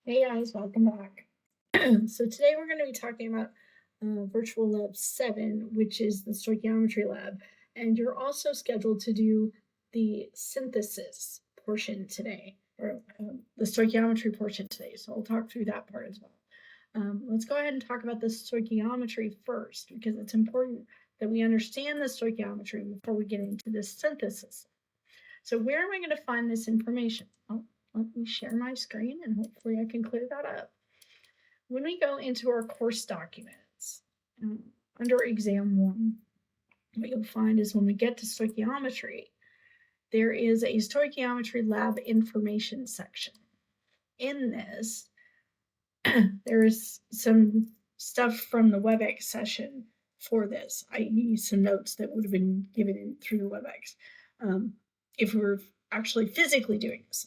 Hey guys, welcome back. So today we're going to be talking about Virtual Lab 7, which is the stoichiometry lab. And you're also scheduled to do the synthesis portion today, or the stoichiometry portion today. So I'll talk through that part as well. Let's go ahead and talk about the stoichiometry first, because it's important that we understand the stoichiometry before we get into the synthesis. So where am I going to find this information? Oh, let me share my screen and hopefully I can clear that up. When we go into our course documents, under exam 1, what you'll find is when we get to stoichiometry, there is a stoichiometry lab information section. In this, there is some stuff from the WebEx session for this, i.e. some notes that would have been given through the WebEx if we were actually physically doing this.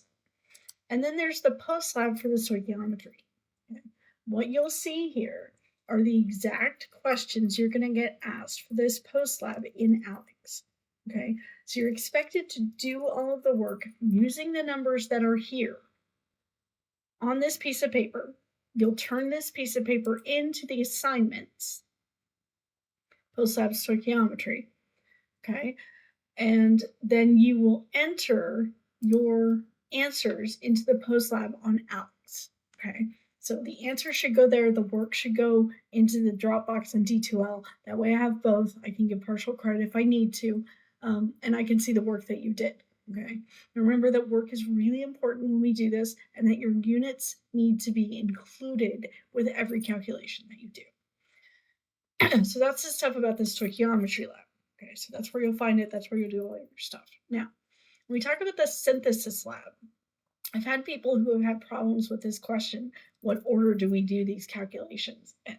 And then there's the post lab for the stoichiometry. Okay. What you'll see here are the exact questions you're going to get asked for this post lab in ALEKS. Okay, so you're expected to do all of the work using the numbers that are here on this piece of paper. You'll turn this piece of paper into the assignments, post lab stoichiometry. Okay, and then you will enter your answers into the post lab on ALEKS. Okay, so the answer should go there, the work should go into the Dropbox and D2L. That way I have both. I can give partial credit if I need to, and I can see the work that you did. Okay, and remember that work is really important when we do this, and that your units need to be included with every calculation that you do. So that's the stuff about the stoichiometry lab. Okay, so that's where you'll find it. That's where you'll do all your stuff. Now, when we talk about the synthesis lab, I've had people who have had problems with this question. What order do we do these calculations in?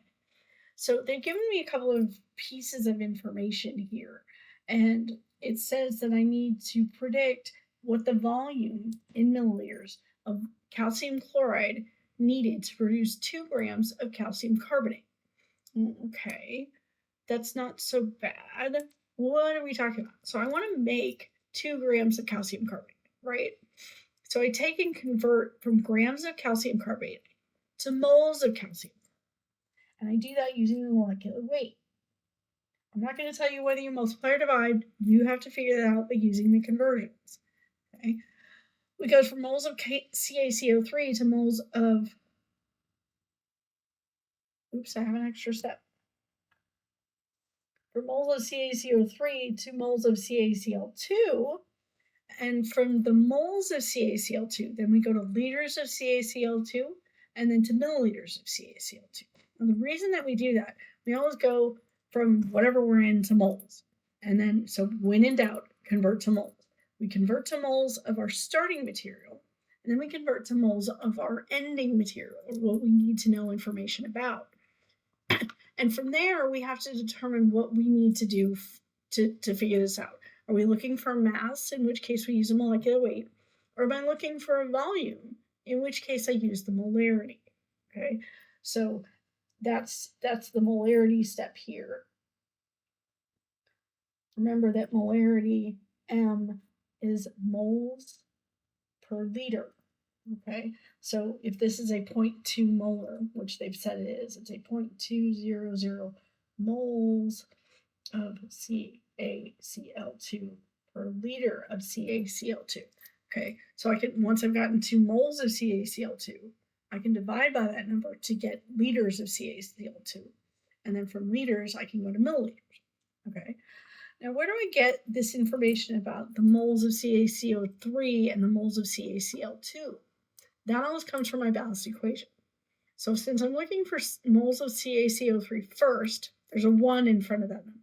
So they've given me a couple of pieces of information here. And it says that I need to predict what the volume in milliliters of calcium chloride needed to produce 2 grams of calcium carbonate. Okay, that's not so bad. What are we talking about? So I want to make 2 grams of calcium carbonate, right? So I take and convert from grams of calcium carbonate to moles of calcium. And I do that using the molecular weight. I'm not going to tell you whether you multiply or divide. You have to figure that out by using the conversions. Okay? We go from moles of CaCO3 to moles of, oops, I have an extra step. From moles of CaCO3 to moles of CaCl2, and from the moles of CaCl2, then we go to liters of CaCl2, and then to milliliters of CaCl2. And the reason that we do that, we always go from whatever we're in to moles. And then, so when in doubt, convert to moles. We convert to moles of our starting material, and then we convert to moles of our ending material, or what we need to know information about. And from there, we have to determine what we need to do to figure this out. Are we looking for mass, in which case we use a molecular weight? Or am I looking for a volume, in which case I use the molarity? Okay, so that's the molarity step here. Remember that molarity, M, is moles per liter. Okay, so if this is a 0.2 molar, which they've said it is, it's a 0.200 moles of CaCl2 per liter of CaCl2. Okay, so I can, once I've gotten 2 moles of CaCl2, I can divide by that number to get liters of CaCl2. And then from liters, I can go to milliliters. Okay, now where do I get this information about the moles of CaCO3 and the moles of CaCl2? That always comes from my balanced equation. So since I'm looking for moles of CaCO3 first, there's a 1 in front of that number.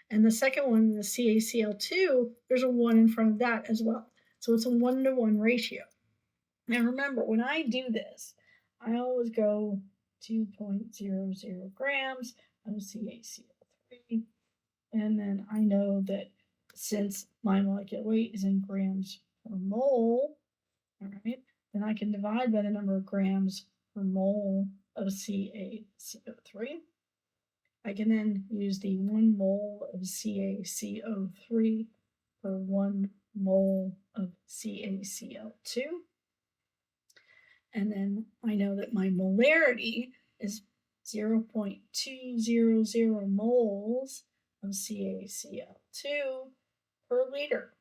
And the second one, the CaCl2, there's a 1 in front of that as well. So it's a 1-to-1 ratio. Now remember, when I do this, I always go 2.00 grams of CaCl3. And then I know that since my molecular weight is in grams per mole, all right, then I can divide by the number of grams per mole of CaCO3. I can then use the 1 mole of CaCO3 per 1 mole of CaCl2. And then I know that my molarity is 0.200 moles of CaCl2 per liter.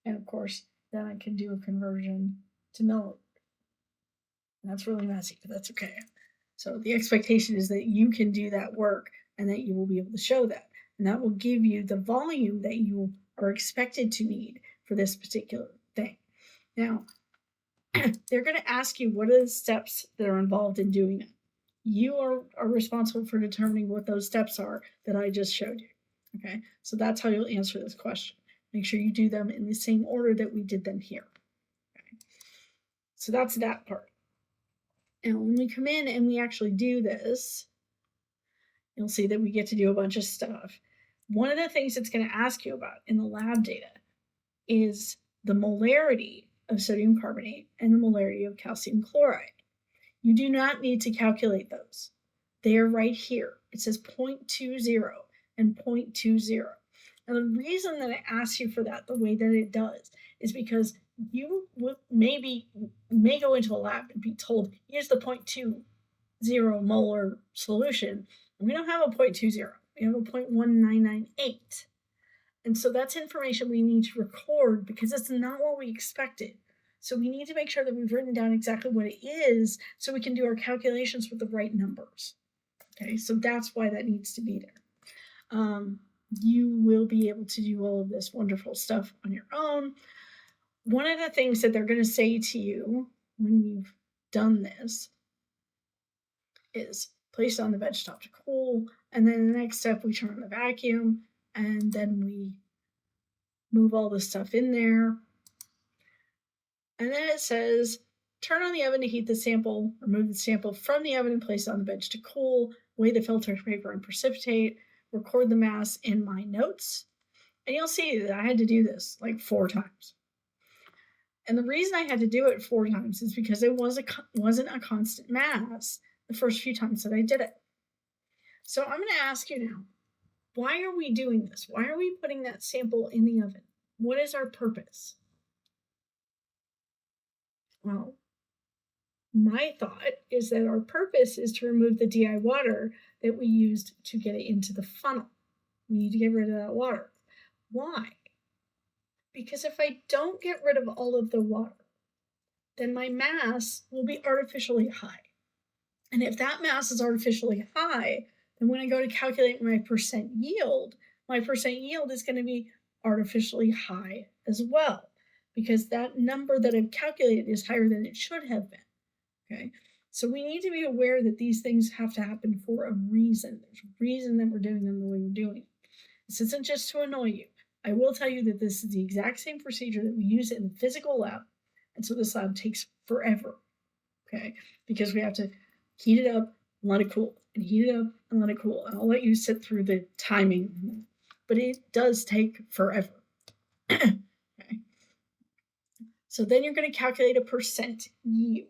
And of course, then I can do a conversion to milliliters. And that's really messy, but that's okay. So the expectation is that you can do that work and that you will be able to show that. And that will give you the volume that you are expected to need for this particular thing. Now, they're going to ask you what are the steps that are involved in doing it. You are responsible for determining what those steps are that I just showed you. Okay, so that's how you'll answer this question. Make sure you do them in the same order that we did them here. Okay. So that's that part. And when we come in and we actually do this, you'll see that we get to do a bunch of stuff. One of the things it's going to ask you about in the lab data is the molarity of sodium carbonate and the molarity of calcium chloride. You do not need to calculate those. They are right here. It says 0.20 and 0.20. And the reason that it asks you for that the way that it does is because you may go into a lab and be told, use the 0.20 molar solution. And we don't have a 0.20. We have a 0.1998. And so that's information we need to record because it's not what we expected. So we need to make sure that we've written down exactly what it is so we can do our calculations with the right numbers. Okay, so that's why that needs to be there. You will be able to do all of this wonderful stuff on your own. One of the things that they're going to say to you when you've done this is place it on the benchtop to cool, and then the next step we turn on the vacuum, and then we move all the stuff in there. And then it says, turn on the oven to heat the sample, remove the sample from the oven and place it on the bench to cool, weigh the filter paper and precipitate, record the mass in my notes. And you'll see that I had to do this like 4 times. And the reason I had to do it 4 times is because it wasn't a constant mass the first few times that I did it. So I'm going to ask you now, why are we doing this? Why are we putting that sample in the oven? What is our purpose? Well, my thought is that our purpose is to remove the DI water that we used to get it into the funnel. We need to get rid of that water. Why? Because if I don't get rid of all of the water, then my mass will be artificially high. And if that mass is artificially high, then when I go to calculate my percent yield is going to be artificially high as well, because that number that I've calculated is higher than it should have been. Okay, so we need to be aware that these things have to happen for a reason. There's a reason that we're doing them the way we're doing it. This isn't just to annoy you. I will tell you that this is the exact same procedure that we use in the physical lab. And so this lab takes forever, okay, because we have to heat it up and let it cool, and heat it up and let it cool. And I'll let you sit through the timing, but it does take forever. Okay. So then you're going to calculate a percent yield.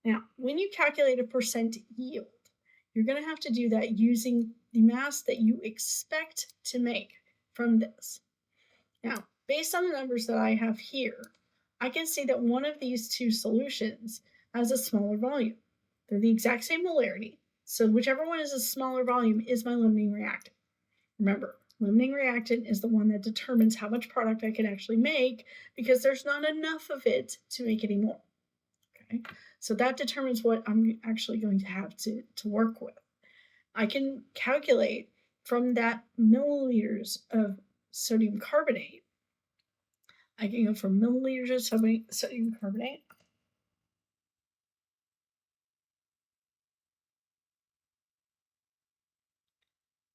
Now, when you calculate a percent yield, you're going to have to do that using the mass that you expect to make from this. Now, based on the numbers that I have here, I can see that one of these 2 solutions has a smaller volume. They're the exact same molarity, so whichever one is a smaller volume is my limiting reactant. Remember, limiting reactant is the one that determines how much product I can actually make because there's not enough of it to make any more. Okay, so that determines what I'm actually going to have to work with. I can calculate from that milliliters of sodium carbonate. I can go from milliliters of sodium carbonate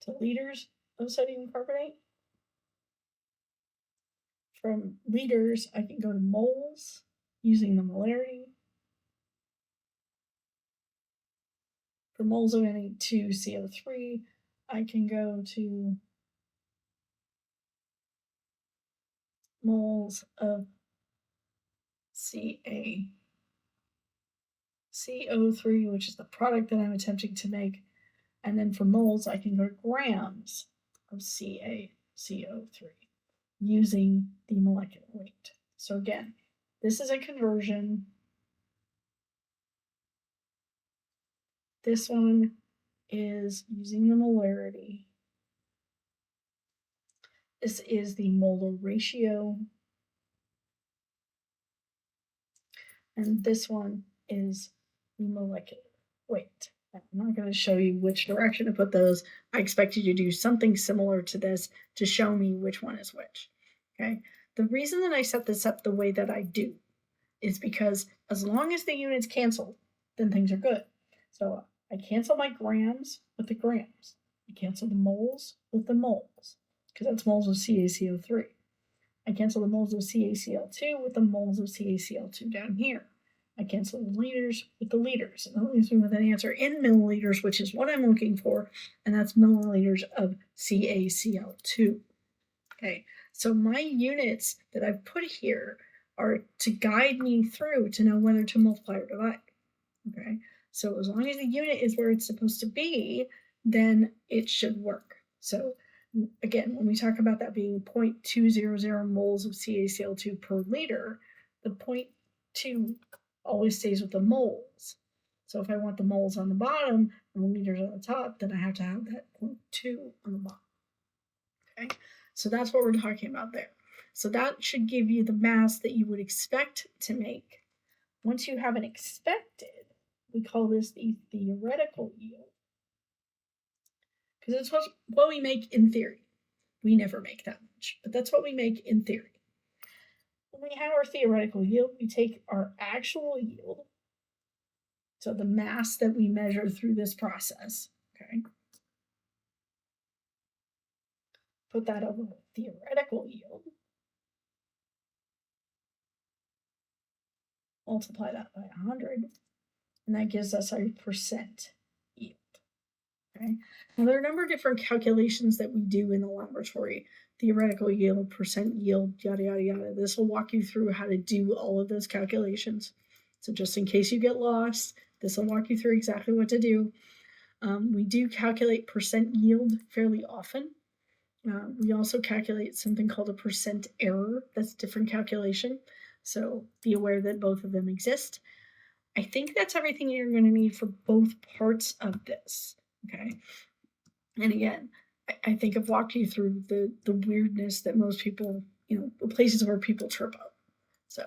to liters of sodium carbonate. From liters, I can go to moles using the molarity. For moles of Na2CO3, I can go to moles of CaCO3, which is the product that I'm attempting to make. And then for moles, I can go to grams of CaCO3 using the molecular weight. So again, this is a conversion This one is using the molarity. This is the molar ratio. And this one is the molecular weight. I'm not going to show you which direction to put those. I expect you to do something similar to this to show me which one is which. Okay. The reason that I set this up the way that I do is because as long as the units cancel, then things are good. So I cancel my grams with the grams. I cancel the moles with the moles, because that's moles of CaCO3. I cancel the moles of CaCl2 with the moles of CaCl2 down here. I cancel the liters with the liters, and that leaves me with an answer in milliliters, which is what I'm looking for, and that's milliliters of CaCl2. Okay, so my units that I've put here are to guide me through to know whether to multiply or divide. Okay, so as long as the unit is where it's supposed to be, then it should work. So again, when we talk about that being 0.200 moles of CaCl2 per liter, the 0.2 always stays with the moles. So if I want the moles on the bottom and the liters on the top, then I have to have that 0.2 on the bottom. Okay, so that's what we're talking about there. So that should give you the mass that you would expect to make. Once you have an expected, we call this the theoretical yield, because it's what we make in theory. We never make that much, but that's what we make in theory. When we have our theoretical yield, we take our actual yield, so the mass that we measure through this process, okay, put that over theoretical yield, multiply that by 100, and that gives us our percent yield. Okay. Now there are a number of different calculations that we do in the laboratory. Theoretical yield, percent yield, yada, yada, yada. This will walk you through how to do all of those calculations. So just in case you get lost, this will walk you through exactly what to do. We do calculate percent yield fairly often. We also calculate something called a percent error. That's a different calculation. So be aware that both of them exist. I think that's everything you're going to need for both parts of this. Okay. And again, I think I've walked you through the weirdness that most people, the places where people trip up. So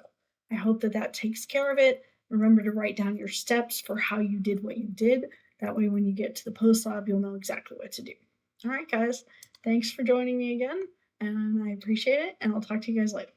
I hope that takes care of it. Remember to write down your steps for how you did what you did. That way, when you get to the post lab, you'll know exactly what to do. All right, guys. Thanks for joining me again, and I appreciate it, and I'll talk to you guys later.